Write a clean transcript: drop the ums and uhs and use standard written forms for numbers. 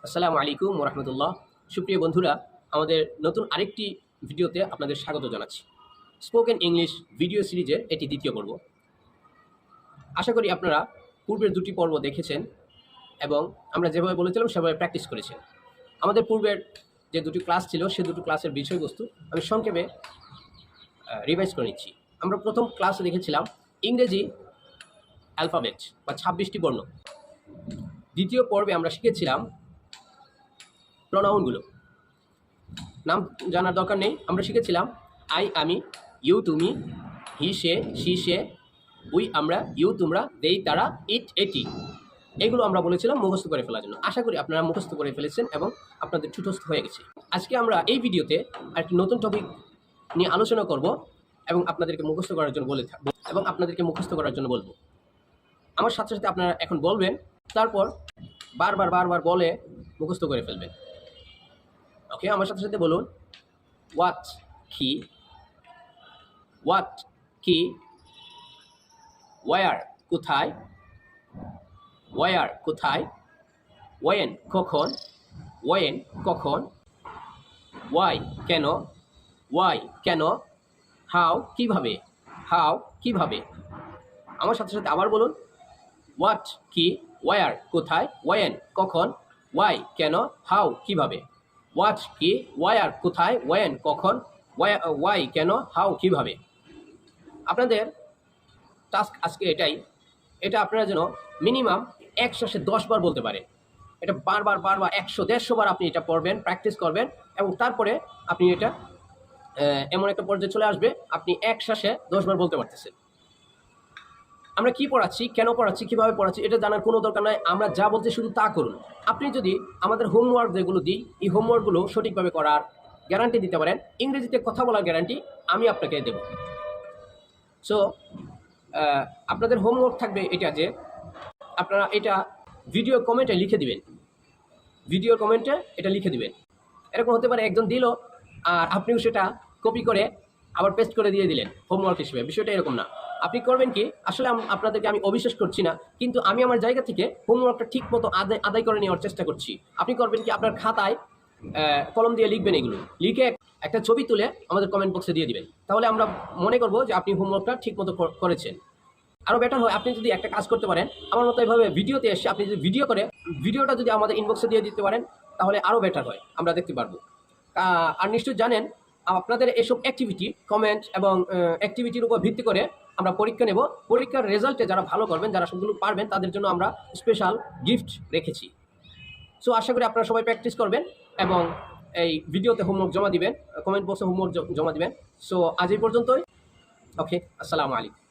আসসালামু আলাইকুম ওয়া রাহমাতুল্লাহ। সুপ্রিয় বন্ধুরা, আমাদের নতুন আরেকটি ভিডিওতে আপনাদের স্বাগত জানাচ্ছি। স্পোকেন ইংলিশ ভিডিও সিরিজের এটি দ্বিতীয় পর্ব। আশা করি আপনারা পূর্বের দুটি পর্ব দেখেছেন এবং আমরা যেভাবে বলেছিলাম সেভাবে প্র্যাকটিস করেছেন। আমাদের পূর্বের যে দুটি ক্লাস ছিল সে দুটো ক্লাসের বিষয়বস্তু আমি সংক্ষেপে রিভাইজ করে নিচ্ছি। আমরা প্রথম ক্লাসে দেখেছিলাম ইংরেজি অ্যালফাবেট বা ২৬টি বর্ণ। দ্বিতীয় পর্বে আমরা শিখেছিলাম প্রোনাউনগুলো। নাম জানার দরকার নেই। আমরা শিখেছিলাম আই আমি, ইউ তুমি, হি সে, শি সে, উই আমরা, ইউ তোমরা, দেই তারা, ইট এটি। এগুলো আমরা বলেছিলাম মুখস্থ করে ফেলার জন্য। আশা করি আপনারা মুখস্থ করে ফেলেছেন এবং আপনাদের ঠুটস্থ হয়ে গেছে। আজকে আমরা এই ভিডিওতে একটি নতুন টপিক নিয়ে আলোচনা করব এবং আপনাদেরকে মুখস্থ করার জন্য বলবো। আমার সাথে সাথে আপনারা এখন বলবেন, তারপর বারবার বলে মুখস্থ করে ফেলবেন। ওকে, আমার সাথে সাথে বলুন। হোয়াট কি, হোয়াট কি, ওয়ার কোথায়, ওয়ার কোথায়, ওয়েন কখন, ওয়েন কখন, ওয়াই কেন, ওয়াই কেন, হাউ কিভাবে, হাউ কিভাবে। আমার সাথে সাথে আবার বলুন। হোয়াট কি, ওয়ার কোথায়, ওয়েন কখন, ওয়াই কেন, হাউ কিভাবে। হোয়াট কি, ওয়ার কোথায়, ওয়েন কখন, ওয়াই কেন, হাউ কিভাবে। আপনাদের টাস্ক আজকে এটা আপনারা যেন মিনিমাম ১০০ বার বলতে পারেন। এটা বারবার ১০০-১৫০ বার আপনি এটা পড়বেন, প্র্যাকটিস করবেন এবং তারপরে আপনি এটা এমন একটা পর্যায়ে চলে আসবে আপনি ১০০ বার বলতে পারতেছেন। আমরা কি পড়াচ্ছি, কেন পড়াচ্ছি, কীভাবে পড়াচ্ছি এটা জানার কোনো দরকার নাই। আমরা যা বলছি শুধু তা করুন। আপনি যদি আমাদের হোমওয়ার্ক যেগুলো দিই, এই হোমওয়ার্কগুলো সঠিকভাবে করার গ্যারান্টি দিতে পারেন, ইংরেজিতে কথা বলার গ্যারান্টি আমি আপনাকে দেব। সো আপনাদের হোমওয়ার্ক থাকবে এটা যে আপনারা এটা ভিডিও কমেন্টে লিখে দিবেন। ভিডিওর কমেন্টে এটা লিখে দিবেন। এরকম হতে পারে একজন দিল আর আপনিও সেটা কপি করে আবার পেস্ট করে দিয়ে দিলেন হোমওয়ার্ক হিসেবে। বিষয়টা এরকম না। আপনি করবেন কি, আসলে আপনাদেরকে আমি অবিশ্বাস করছি না, কিন্তু আমি আমার জায়গা থেকে হোমওয়ার্কটা ঠিক মতো আদায় করে নেওয়ার চেষ্টা করছি। আপনি করবেন কি, আপনার খাতায় কলম দিয়ে লিখবেন, এগুলো লিখে একটা ছবি তুলে আমাদের কমেন্ট বক্সে দিয়ে দিবেন। তাহলে আমরা মনে করব যে আপনি হোমওয়ার্কটা ঠিক মতো করেছেন। আরও বেটার হয় আপনি যদি একটা কাজ করতে পারেন, আমার মতো এভাবে ভিডিওতে এসে আপনি যদি ভিডিওটা যদি আমাদের ইনবক্সে দিয়ে দিতে পারেন তাহলে আরও বেটার হয়, আমরা দেখতে পারবো। আর নিশ্চয়ই জানেন আপনাদের এসব অ্যাক্টিভিটি, কমেন্ট এবং অ্যাক্টিভিটির উপর ভিত্তি করে আমরা পরীক্ষা নেব। পরীক্ষার রেজাল্টে যারা ভালো করবেন, যারা সবগুলো পারবেন, তাদের জন্য আমরা স্পেশাল গিফট রেখেছি। সো আশা করি আপনারা সবাই প্র্যাকটিস করবেন এবং এই ভিডিওতে হোমওয়ার্ক জমা দিবেন, কমেন্ট বক্সে হোমওয়ার্ক জমা দিবেন। সো আজ এই পর্যন্তই। ওকে, আসসালামু আলাইকুম।